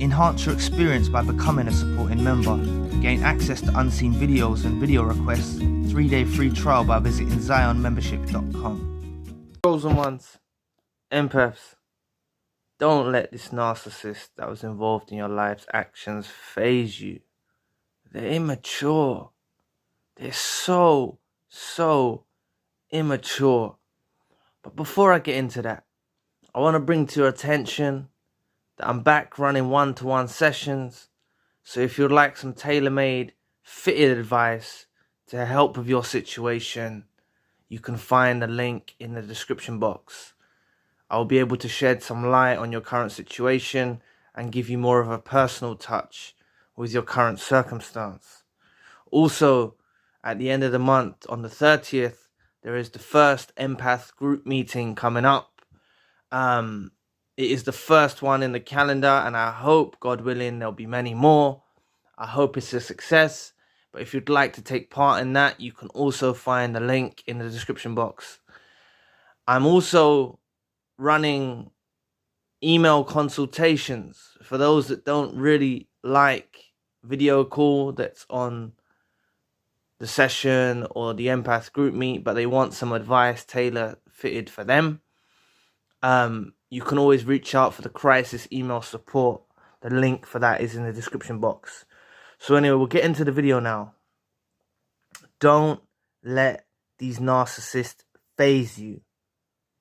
Enhance your experience by becoming a supporting member. Gain access to unseen videos and video requests. 3-day free trial by visiting zionmembership.com. Chosen ones, empaths, don't let this narcissist that was involved in your life's actions phase you. They're immature. They're so immature. But before I get into that, I want to bring to your attention that I'm back running one-to-one sessions. So if you'd like some tailor-made, fitted advice to help with your situation, you can find the link in the description box. I'll be able to shed some light on your current situation and give you more of a personal touch with your current circumstance. Also, at the end of the month, on the 30th, there is the first empath group meeting coming up. It is the first one in the calendar, and I hope, God willing, there'll be many more. I hope it's a success. But if you'd like to take part in that, you can also find the link in the description box. I'm also running email consultations for those that don't really like video call that's on the session or the empath group meet, but they want some advice tailor fitted for them. You can always reach out for the crisis email support. The link for that is in the description box. So anyway, we'll get into the video now. Don't let these narcissists phase you.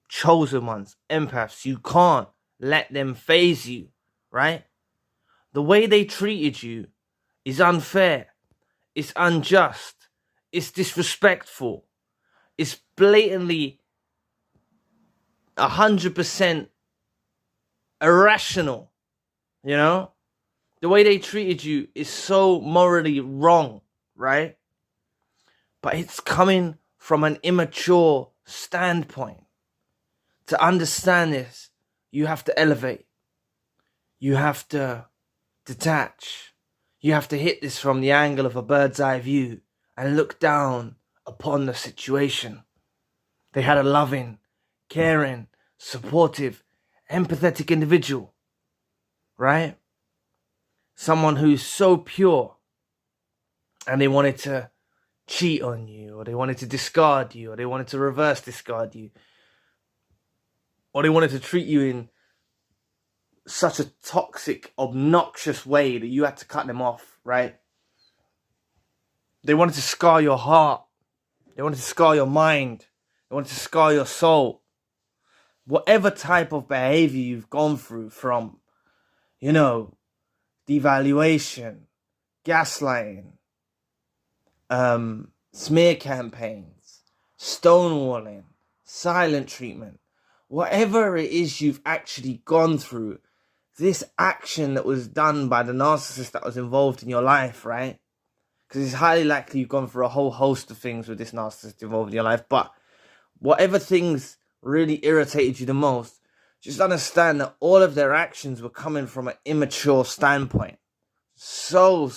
Chosen ones, empaths, you can't let them phase you, right? The way they treated you is unfair. It's unjust. It's disrespectful. It's blatantly 100% irrational, you know? The way they treated you is so morally wrong, right? But it's coming from an immature standpoint. To understand this, you have to elevate. You have to detach. You have to hit this from the angle of a bird's eye view and look down upon the situation. They had a loving, caring, supportive, empathetic individual, right? Someone who's so pure, and they wanted to cheat on you, or they wanted to discard you, or they wanted to reverse discard you, or they wanted to treat you in such a toxic, obnoxious way that you had to cut them off, right? They wanted to scar your heart. They wanted to scar your mind. They wanted to scar your soul. Whatever type of behavior you've gone through, from, you know, devaluation, gaslighting, smear campaigns, stonewalling, silent treatment, whatever it is you've actually gone through, this action that was done by the narcissist that was involved in your life, right? Because it's highly likely you've gone through a whole host of things with this narcissist involved in your life. But whatever things really irritated you the most, just understand that all of their actions were coming from an immature standpoint. So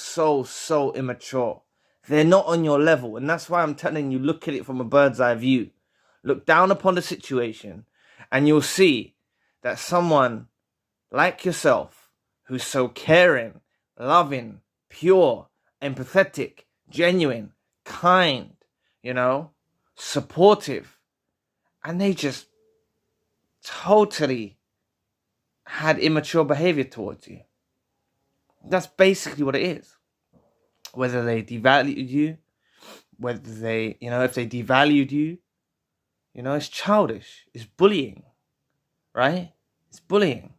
immature. They're not on your level. And that's why I'm telling you, look at it from a bird's eye view. Look down upon the situation, and you'll see that someone like yourself, who's so caring, loving, pure, empathetic, genuine, kind, you know, supportive, and they just totally had immature behavior towards you. That's basically what it is. Whether they devalued you, whether they, you know, if they devalued you, you know, it's childish. It's bullying, right? It's bullying.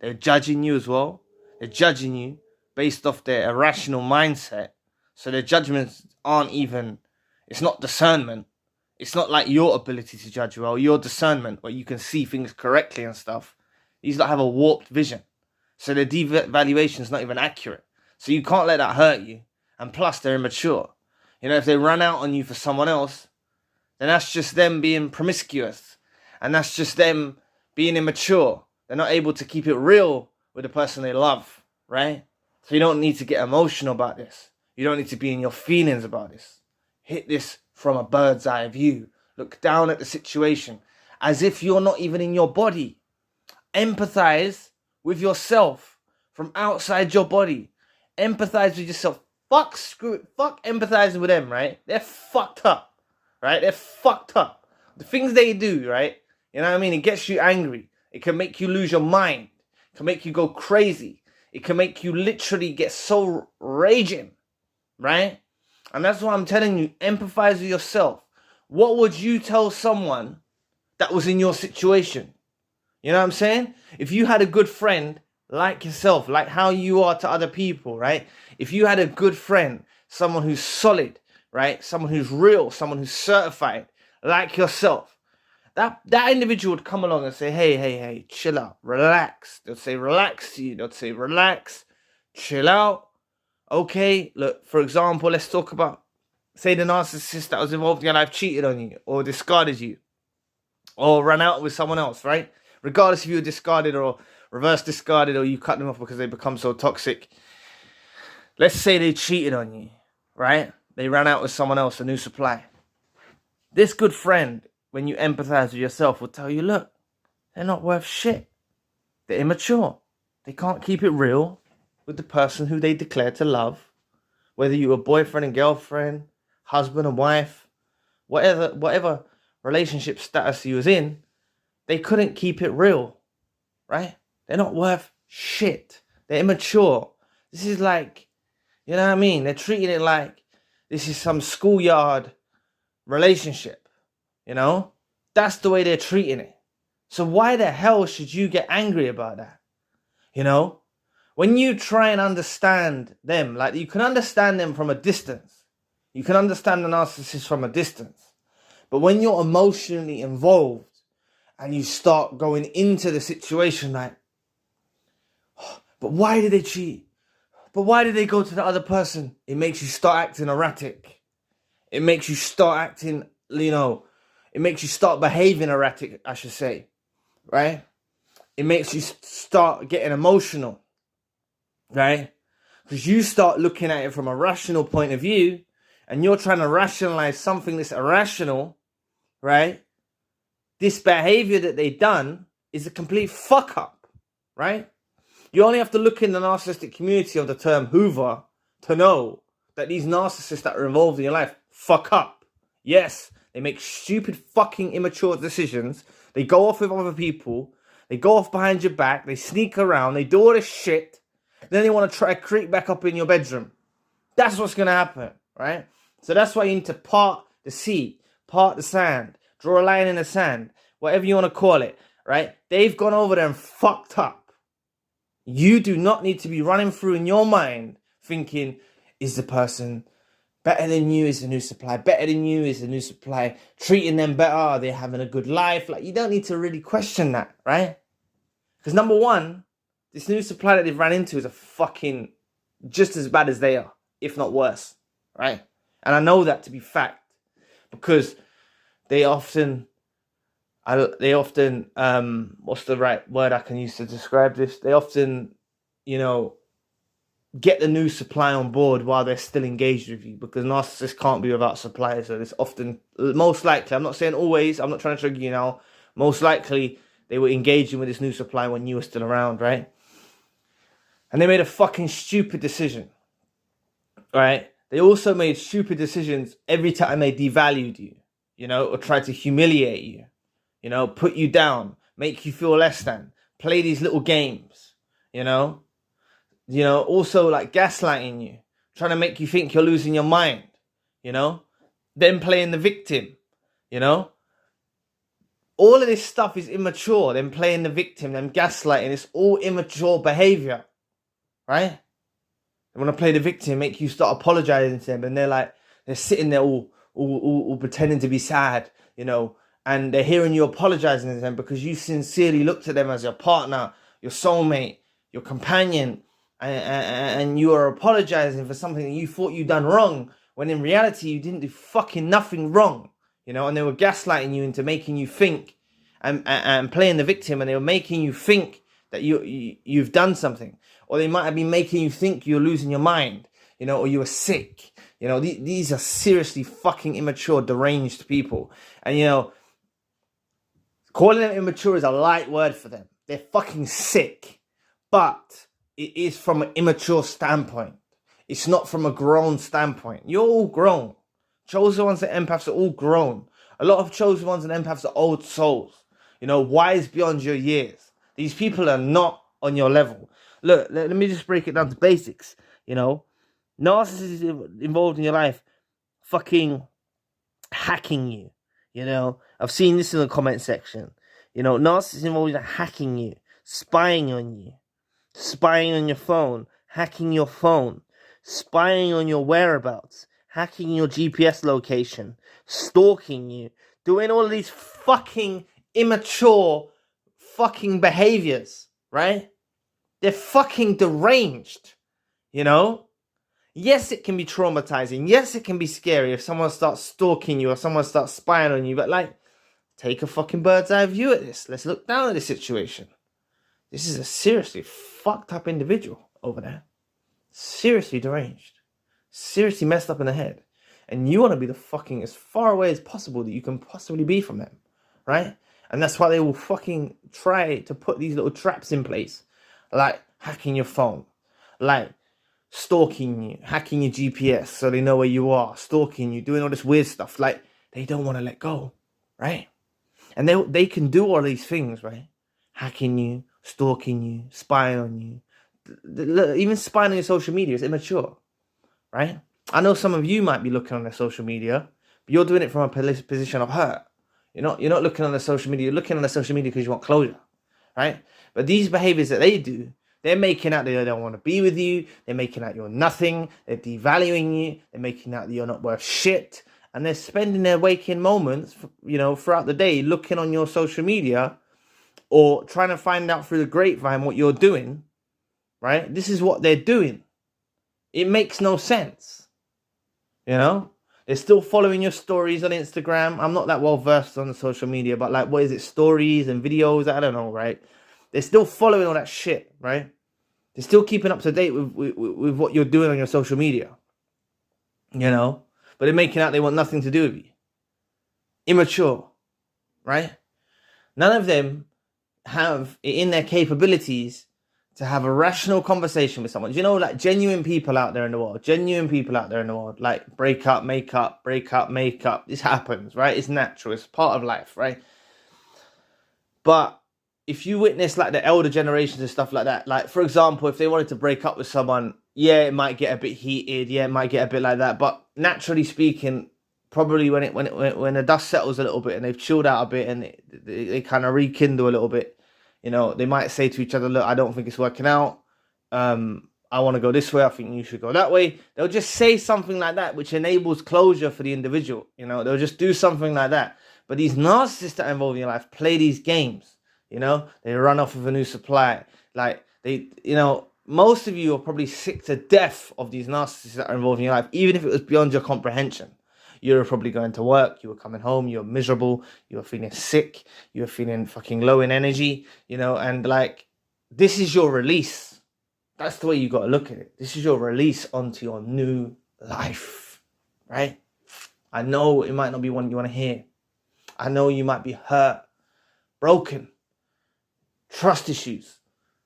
They're judging you as well. They're judging you based off their irrational mindset. So their judgments aren't even, it's not discernment. It's not like your ability to judge well, your discernment, where you can see things correctly and stuff. These lot have a warped vision. So their devaluation is not even accurate. So you can't let that hurt you. And plus, they're immature. You know, if they run out on you for someone else, then that's just them being promiscuous. And that's just them being immature. They're not able to keep it real with the person they love, right? So you don't need to get emotional about this. You don't need to be in your feelings about this. Hit this from a bird's eye view. Look down at the situation as if you're not even in your body. Empathize with yourself. from outside your body. Empathize with yourself. Fuck, screw it. Fuck empathizing with them, right? They're fucked up, right? They're fucked up. The things they do, right? You know what I mean? It gets you angry. It can make you lose your mind. It can make you go crazy. It can make you literally get so raging, right? And that's why I'm telling you, empathize with yourself. What would you tell someone that was in your situation? You know what I'm saying? If you had a good friend like yourself, like how you are to other people, right? If you had a good friend, someone who's solid, right? Someone who's real, someone who's certified, like yourself, that individual would come along and say, hey, chill out, relax. They'll say, relax to you. They'll say, relax, chill out. Okay, look, for example, let's talk about, say, the narcissist that was involved in your life cheated on you or discarded you or ran out with someone else, right? Regardless if you were discarded or reverse discarded or you cut them off because they become so toxic. Let's say they cheated on you, right? They ran out with someone else, a new supply. This good friend, when you empathize with yourself, will tell you, look, they're not worth shit. They're immature. They can't keep it real with the person who they declare to love. Whether you were boyfriend and girlfriend, husband and wife, whatever relationship status you was in, they couldn't keep it real, right? They're not worth shit. They're immature. This is like, you know what I mean? They're treating it like this is some schoolyard relationship, you know? That's the way they're treating it. So why the hell should you get angry about that? You know? When you try and understand them, like you can understand them from a distance. You can understand the narcissist from a distance. But when you're emotionally involved and you start going into the situation like, oh, but why did they cheat? But why did they go to the other person? It makes you start acting erratic. It makes you start acting, you know, it makes you start behaving erratic, I should say, right? It makes you start getting emotional, right? Because you start looking at it from a rational point of view and you're trying to rationalize something that's irrational, right? This behavior that they've done is a complete fuck up, right? You only have to look in the narcissistic community of the term Hoover to know that these narcissists that are involved in your life fuck up. Yes, they make stupid fucking immature decisions. They go off with other people. They go off behind your back. They sneak around. They do all this shit. Then they want to try to creep back up in your bedroom. That's what's going to happen, right? So that's why you need to part the sea, part the sand, draw a line in the sand, whatever you want to call it, right? They've gone over there and fucked up. You do not need to be running through in your mind thinking, is the person better than you? Is the new supply better than you? Is the new supply treating them better? Are they having a good life? Like, you don't need to really question that, right? Because number one, this new supply that they've ran into is a fucking just as bad as they are, if not worse, right? And I know that to be fact because they often, what's the right word I can use to describe this? They often, you know, get the new supply on board while they're still engaged with you because narcissists can't be without suppliers. So it's often, most likely, I'm not saying always, I'm not trying to trigger you now, most likely they were engaging with this new supply when you were still around, right? And they made a fucking stupid decision, right? They also made stupid decisions every time they devalued you, you know, or tried to humiliate you, you know, put you down, make you feel less than, play these little games, you know, also like gaslighting you, trying to make you think you're losing your mind, you know, then playing the victim, you know. All of this stuff is immature, them playing the victim, them gaslighting, it's all immature behavior, right? They want to play the victim, make you start apologizing to them, and they're sitting there all pretending to be sad, you know, and they're hearing you apologizing to them because you sincerely looked at them as your partner, your soulmate, your companion, and you are apologizing for something that you thought you'd done wrong, when in reality you didn't do fucking nothing wrong, you know, and they were gaslighting you into making you think and playing the victim, and they were making you think that you've done something. Or they might have been making you think you're losing your mind, you know, or you were sick. You know, these are seriously fucking immature, deranged people. And, you know, calling them immature is a light word for them. They're fucking sick. But it is from an immature standpoint. It's not from a grown standpoint. You're all grown. Chosen ones and empaths are all grown. A lot of chosen ones and empaths are old souls. You know, wise beyond your years. These people are not on your level. Look, let me just break it down to basics. You know, narcissists involved in your life fucking hacking you. You know, I've seen this in the comment section. You know, narcissists involved in hacking you, spying on you, spying on your phone, hacking your phone, spying on your whereabouts, hacking your GPS location, stalking you, doing all of these fucking immature fucking behaviors, right? They're fucking deranged, you know? Yes, it can be traumatizing. Yes, it can be scary if someone starts stalking you or someone starts spying on you. But, like, take a fucking bird's eye view at this. Let's look down at this situation. This is a seriously fucked up individual over there. Seriously deranged. Seriously messed up in the head. And you want to be the fucking as far away as possible that you can possibly be from them. Right? And that's why they will fucking try to put these little traps in place. Like hacking your phone. Like stalking you, hacking your GPS so they know where you are, stalking you, doing all this weird stuff. Like, they don't want to let go, right? And they can do all these things, right? Hacking you, stalking you, spying on you. Even spying on your social media is immature, right? I know some of you might be looking on their social media, but you're doing it from a position of hurt. You're not looking on their social media. You're looking on their social media because you want closure, right? But these behaviors that they do, they're making out that they don't want to be with you. They're making out you're nothing. They're devaluing you. They're making out that you're not worth shit. And they're spending their waking moments, you know, throughout the day looking on your social media or trying to find out through the grapevine what you're doing, right? This is what they're doing. It makes no sense, you know? They're still following your stories on Instagram. I'm not that well versed on the social media, but like, what is it? Stories and videos? I don't know, right? They're still following all that shit, right? They're still keeping up to date with what you're doing on your social media, you know? But they're making out they want nothing to do with you. Immature, right? None of them have it in their capabilities to have a rational conversation with someone. You know, like genuine people out there in the world, like break up, make up. This happens, right? It's natural. It's part of life, right? But if you witness like the elder generations and stuff like that, like for example, if they wanted to break up with someone, yeah, it might get a bit heated, yeah, it might get a bit like that. But naturally speaking, probably when the dust settles a little bit and they've chilled out a bit and they kind of rekindle a little bit, you know, they might say to each other, look, I don't think it's working out. I want to go this way. I think you should go that way. They'll just say something like that, which enables closure for the individual. You know, they'll just do something like that. But these narcissists that are involved in your life play these games. You know, they run off with a new supply. Like, they, you know, most of you are probably sick to death of these narcissists that are involved in your life, even if it was beyond your comprehension. You were probably going to work, you were coming home, you were miserable, you were feeling sick, you were feeling fucking low in energy, you know, and like, this is your release. That's the way you got to look at it. This is your release onto your new life, right? I know it might not be one you want to hear. I know you might be hurt, broken, trust issues,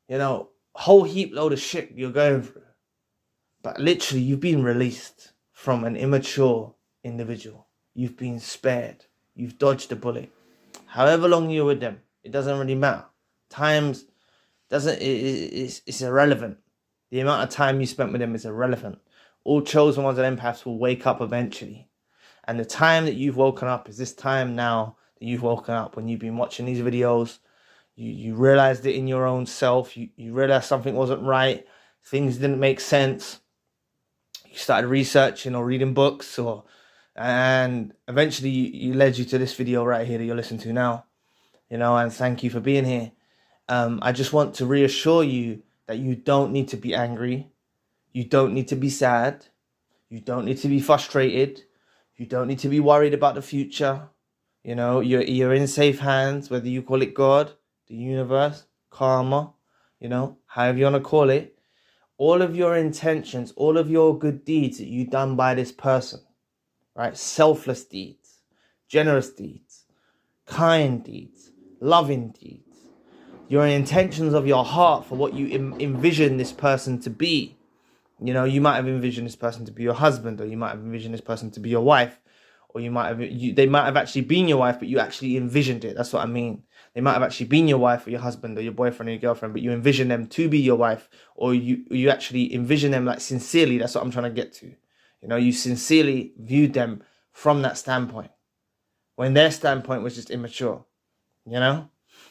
you know, whole heap load of shit you're going through. But literally, you've been released from an immature individual. You've been spared. You've dodged a bullet. However long you're with them, it doesn't really matter. Times doesn't, it's irrelevant. The amount of time you spent with them is irrelevant. All chosen ones and empaths will wake up eventually. And the time that you've woken up is this time now that you've woken up when you've been watching these videos. You realized it in your own self. You realized something wasn't right. Things didn't make sense. You started researching or reading books, and eventually you led you to this video right here that you're listening to now. You know, and thank you for being here. I just want to reassure you that you don't need to be angry. You don't need to be sad. You don't need to be frustrated. You don't need to be worried about the future. You know, you're in safe hands, whether you call it God, the universe, karma, you know, however you want to call it. All of your intentions, all of your good deeds that you've done by this person, right? Selfless deeds, generous deeds, kind deeds, loving deeds. your intentions of your heart for what you envision this person to be. You know, you might have envisioned this person to be your husband, or you might have envisioned this person to be your wife, or they might have actually been your wife, but you actually envisioned it. That's what I mean. They might have actually been your wife or your husband or your boyfriend or your girlfriend, but you envision them to be your wife, or you actually envision them like sincerely. That's what I'm trying to get to. You know, you sincerely viewed them from that standpoint, when their standpoint was just immature. You know,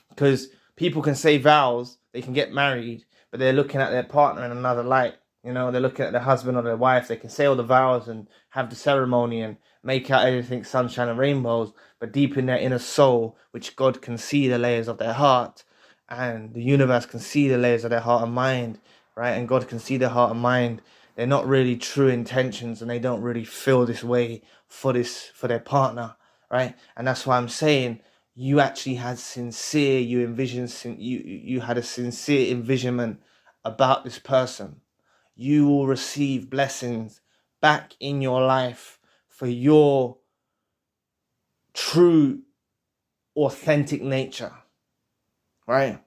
because people can say vows, they can get married, but they're looking at their partner in another light. You know, they're looking at their husband or their wife. They can say all the vows and have the ceremony and make out everything sunshine and rainbows, but deep in their inner soul, which God can see the layers of their heart, and the universe can see the layers of their heart and mind, right? And God can see their heart and mind. They're not really true intentions, and they don't really feel this way for their partner, right? And that's why I'm saying, you actually had sincere, you had a sincere envisionment about this person. You will receive blessings back in your life for your true, authentic nature, right?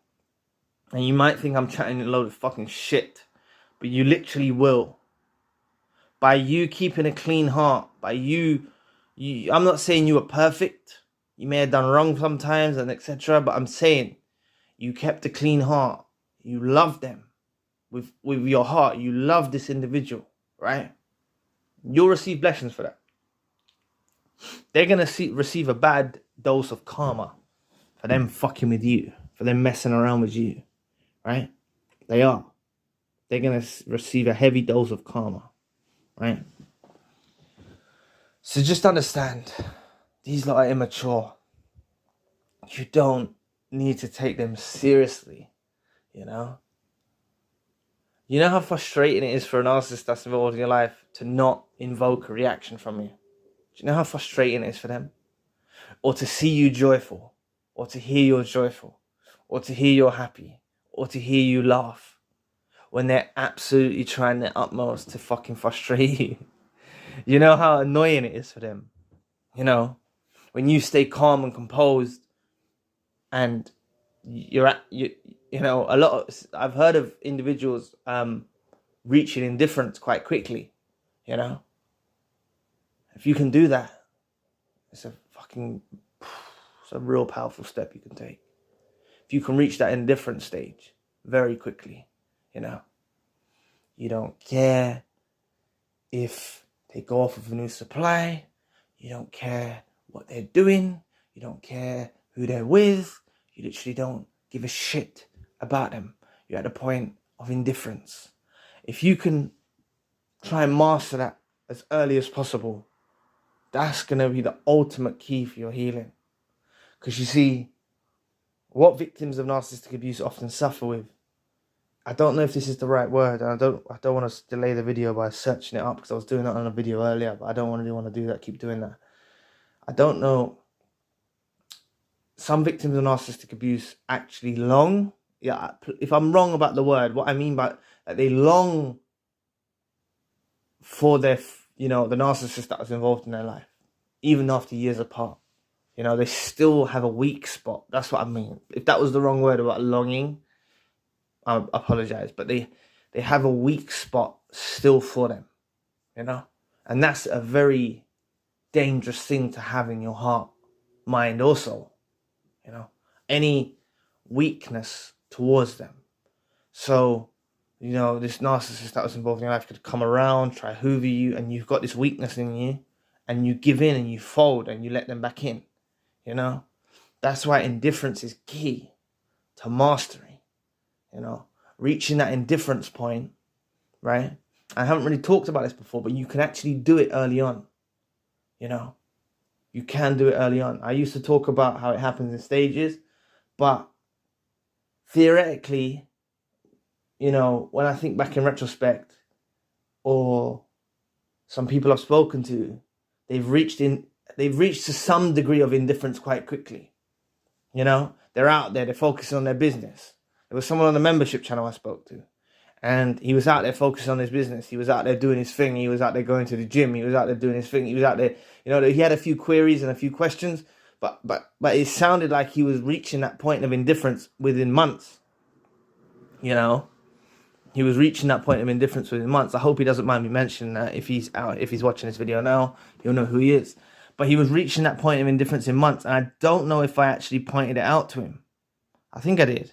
And you might think I'm chatting a load of fucking shit, but you literally will. By you keeping a clean heart, by you I'm not saying you were perfect. You may have done wrong sometimes and etc. But I'm saying you kept a clean heart. You loved them with your heart. You love this individual, right? You'll receive blessings for that. They're going to receive a bad dose of karma for them fucking with you, for them messing around with you, right? They are. They're going to receive a heavy dose of karma, right? So just understand, these lot are immature. You don't need to take them seriously, you know? You know how frustrating it is for a narcissist that's involved in your life to not invoke a reaction from you? Do you know how frustrating it is for them? Or to see you joyful, or to hear you're joyful, or to hear you're happy, or to hear you laugh, when they're absolutely trying their utmost to fucking frustrate you. You know how annoying it is for them, you know? When you stay calm and composed, and I've heard of individuals reaching indifference quite quickly, you know? If you can do that, it's a real powerful step you can take. If you can reach that indifference stage very quickly, you know? You don't care if they go off with a new supply. You don't care what they're doing. You don't care who they're with. You literally don't give a shit about them. You're at the point of indifference. If you can try and master that as early as possible, that's going to be the ultimate key for your healing. Because you see, what victims of narcissistic abuse often suffer with, I don't know if this is the right word, and I don't want to delay the video by searching it up, because I was doing that on a video earlier, but I don't really want to do that, keep doing that. I don't know. Some victims of narcissistic abuse actually long. Yeah, if I'm wrong about the word, what I mean by that, they long for their, the narcissist that was involved in their life, even after years apart. You know, they still have a weak spot. That's what I mean. If that was the wrong word about longing, I apologize. But they have a weak spot still for them, you know? And that's a very dangerous thing to have in your heart, mind, or soul. You know, any weakness towards them. So, this narcissist that was involved in your life could come around, try hoover you, and you've got this weakness in you, and you give in and you fold and you let them back in. You know, that's why indifference is key to mastery. You know, reaching that indifference point, right? I haven't really talked about this before, but you can actually do it early on. You know, you can do it early on. I used to talk about how it happens in stages, but theoretically, when I think back in retrospect, or some people I've spoken to, they've reached to some degree of indifference quite quickly. They're out there, they're focusing on their business. There was someone on the membership channel I spoke to, and he was out there focusing on his business. He was out there doing his thing. He was out there going to the gym. He was out there doing his thing. He was out there, he had a few queries and a few questions, But it sounded like he was reaching that point of indifference within months. You know, he was reaching that point of indifference within months. I hope he doesn't mind me mentioning that. If he's watching this video now, he'll know who he is. But he was reaching that point of indifference in months, and I don't know if I actually pointed it out to him. I think I did.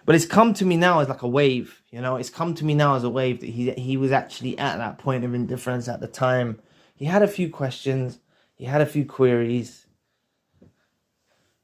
But it's come to me now as like a wave, you know. It's come to me now as a wave that he was actually at that point of indifference at the time. He had a few questions, he had a few queries,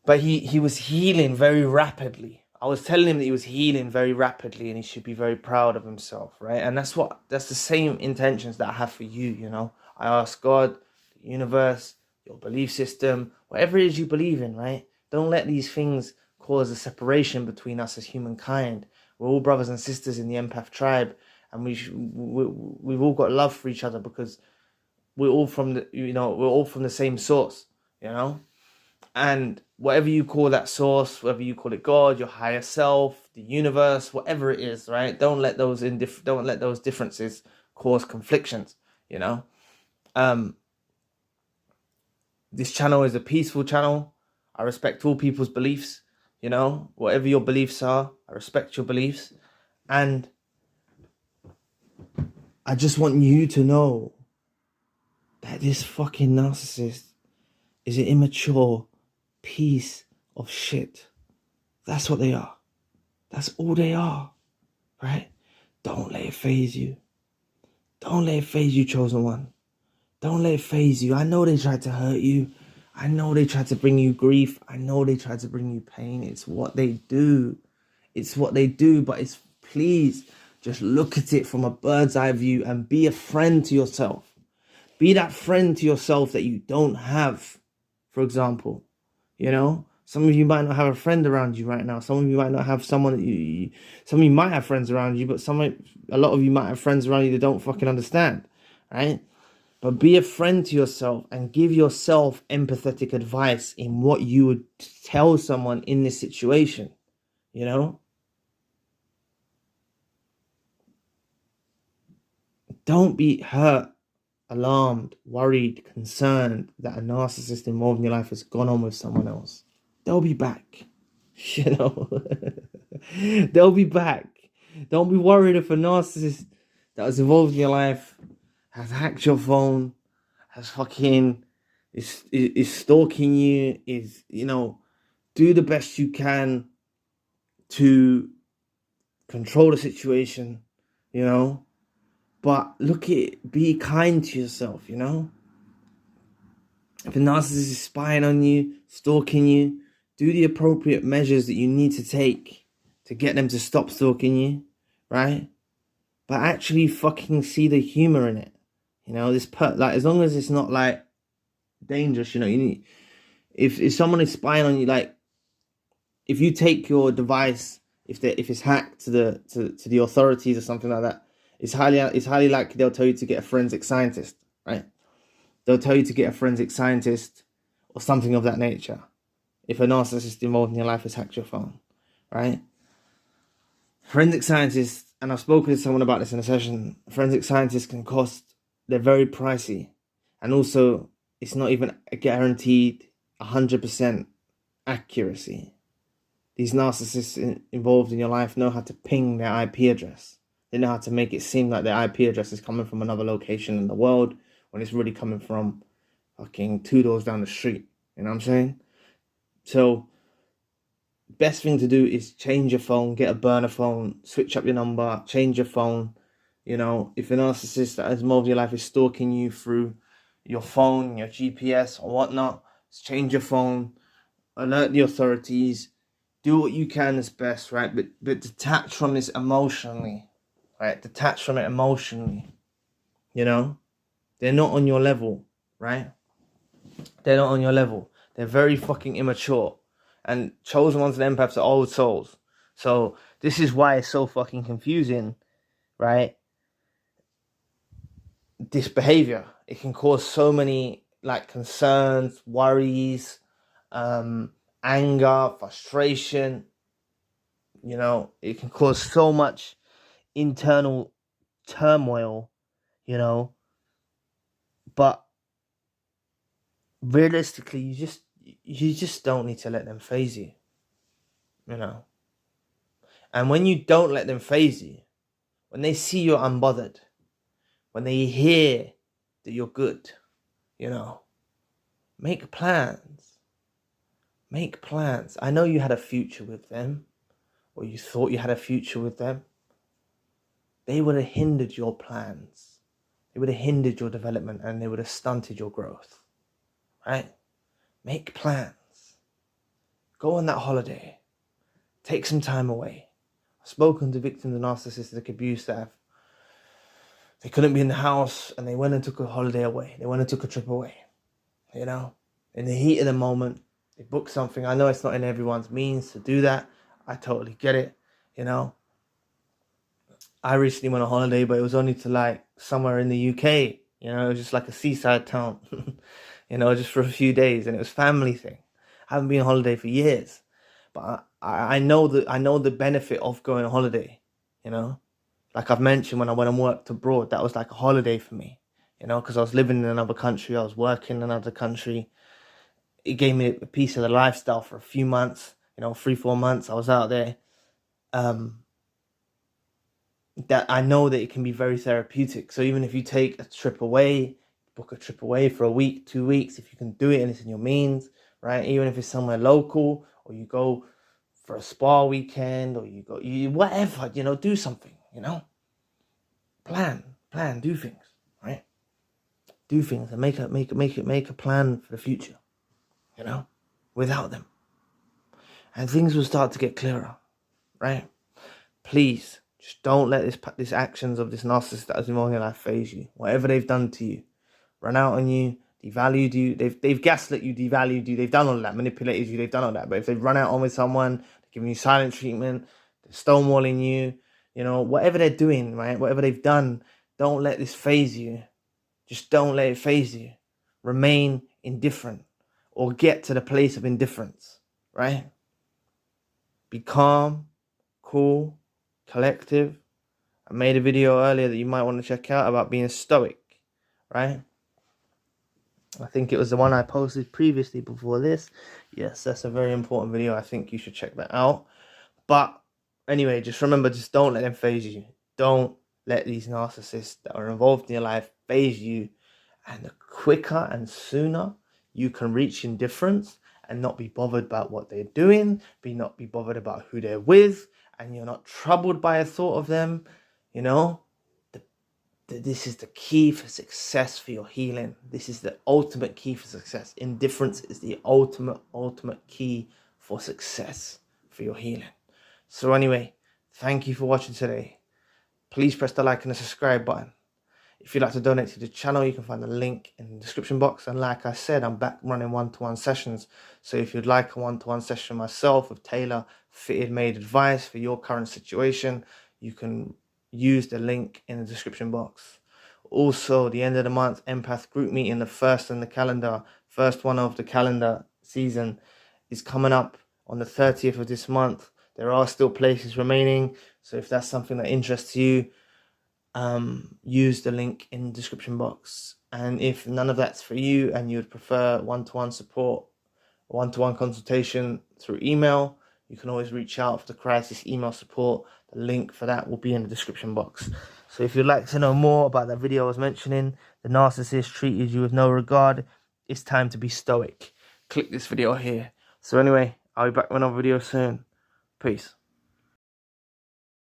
but he was healing very rapidly. I was telling him that he was healing very rapidly, and he should be very proud of himself, right? And that's the same intentions that I have for you, you know. I ask God, the universe, your belief system, whatever it is you believe in, right? Don't let these things cause a separation between us as humankind. We're all brothers and sisters in the empath tribe, and we've all got love for each other because we're all from the same source, you know. And whatever you call that source, whether you call it God, your higher self, the universe, whatever it is, right? Don't let those differences cause conflictions, you know. This channel is a peaceful channel. I respect all people's beliefs. You know, whatever your beliefs are, I respect your beliefs. And I just want you to know that this fucking narcissist is an immature piece of shit. That's what they are. That's all they are, right? Don't let it faze you. Don't let it faze you, chosen one. Don't let it faze you. I know they tried to hurt you. I know they tried to bring you grief. I know they tried to bring you pain. It's what they do. It's what they do. But please just look at it from a bird's eye view and be a friend to yourself. Be that friend to yourself that you don't have, for example. You know, some of you might not have a friend around you right now. Some of you might not have someone that some of you might have friends around you, but a lot of you might have friends around you that don't fucking understand, right? But be a friend to yourself and give yourself empathetic advice in what you would tell someone in this situation, you know? Don't be hurt, alarmed, worried, concerned that a narcissist involved in your life has gone on with someone else. They'll be back, you know? They'll be back. Don't be worried if a narcissist that was involved in your life has hacked your phone, has fucking, is stalking you, you know, do the best you can to control the situation, you know, but be kind to yourself, you know. If a narcissist is spying on you, stalking you, do the appropriate measures that you need to take to get them to stop stalking you, right? But actually fucking see the humor in it. You know, like, as long as it's not like dangerous, you know, if someone is spying on you, like, if you take your device, if it's hacked to the authorities or something like that, it's highly likely they'll tell you to get a forensic scientist, right? They'll tell you to get a forensic scientist or something of that nature if a narcissist involved in your life has hacked your phone, right? Forensic scientists, and I've spoken to someone about this in a session, forensic scientists can cost, they're very pricey. And also, it's not even a guaranteed 100% accuracy. These narcissists involved in your life know how to ping their IP address. They know how to make it seem like their IP address is coming from another location in the world when it's really coming from fucking 2 doors down the street. You know what I'm saying? So, best thing to do is change your phone, get a burner phone, switch up your number, change your phone. You know, if a narcissist that is involved in your life is stalking you through your phone, your GPS or whatnot, change your phone, alert the authorities, do what you can as best, right? But detach from this emotionally, right? Detach from it emotionally, you know? They're not on your level, right? They're not on your level. They're very fucking immature. And chosen ones and empaths are old souls. So this is why it's so fucking confusing, right? This behavior, it can cause so many like concerns, worries, anger, frustration. You know, it can cause so much internal turmoil, you know. But realistically, you just don't need to let them phase you, you know. And when you don't let them phase you, when they see you're unbothered, when they hear that you're good, you know, make plans. Make plans. I know you had a future with them, or you thought you had a future with them. They would have hindered your plans. They would have hindered your development, and they would have stunted your growth, right? Make plans. Go on that holiday. Take some time away. I've spoken to victims of narcissistic abuse that they couldn't be in the house, and they went and took a holiday away. They went and took a trip away, you know? In the heat of the moment, they booked something. I know it's not in everyone's means to do that. I totally get it, you know? I recently went on holiday, but it was only to like somewhere in the UK, you know? It was just like a seaside town, you know, just for a few days, and it was a family thing. I haven't been on holiday for years, but I know the benefit of going on holiday, you know? Like I've mentioned, when I went and worked abroad, that was like a holiday for me, you know, because I was living in another country, I was working in another country. It gave me a piece of the lifestyle for a few months, you know, 3-4 months. I was out there. That I know that it can be very therapeutic. So even if you take a trip away, book a trip away for a week, 2 weeks, if you can do it and it's in your means, right? Even if it's somewhere local, or you go for a spa weekend, or you whatever, you know, do something, you know. Plan, do things, right? Do things and make a plan for the future, you know, without them. And things will start to get clearer, right? Please, just don't let this actions of this narcissist that is involved in your life phase you. Whatever they've done to you, run out on you, devalued you, they've gaslit you, devalued you, they've done all that, manipulated you, they've done all that. But if they've run out on with someone, they're giving you silent treatment, they're stonewalling you, you know, whatever they're doing, right? Whatever they've done, don't let this phase you. Just don't let it phase you. Remain indifferent, or get to the place of indifference, right? Be calm, cool, collective. I made a video earlier that you might want to check out about being stoic, right? I think it was the one I posted previously before this. Yes, that's a very important video. I think you should check that out. But anyway, just remember, just don't let them phase you. Don't let these narcissists that are involved in your life phase you. And the quicker and sooner you can reach indifference and not be bothered about what they're doing, not be bothered about who they're with, and you're not troubled by a thought of them, you know, this is the key for success for your healing. This is the ultimate key for success. Indifference is the ultimate key for success for your healing. So anyway, thank you for watching today. Please press the like and the subscribe button. If you'd like to donate to the channel, you can find the link in the description box. And like I said, I'm back running one-to-one sessions. So if you'd like a one-to-one session myself with Theyre fitted made advice for your current situation, you can use the link in the description box. Also, the end of the month empath group meeting, the first one of the calendar season, is coming up on the 30th of this month. There are still places remaining, so if that's something that interests you, use the link in the description box. And if none of that's for you and you would prefer one-to-one support, one-to-one consultation through email, you can always reach out for the crisis email support. The link for that will be in the description box. So if you'd like to know more about that video I was mentioning, the narcissist treated you with no regard, it's time to be stoic. Click this video here. So anyway, I'll be back with another video soon. Peace.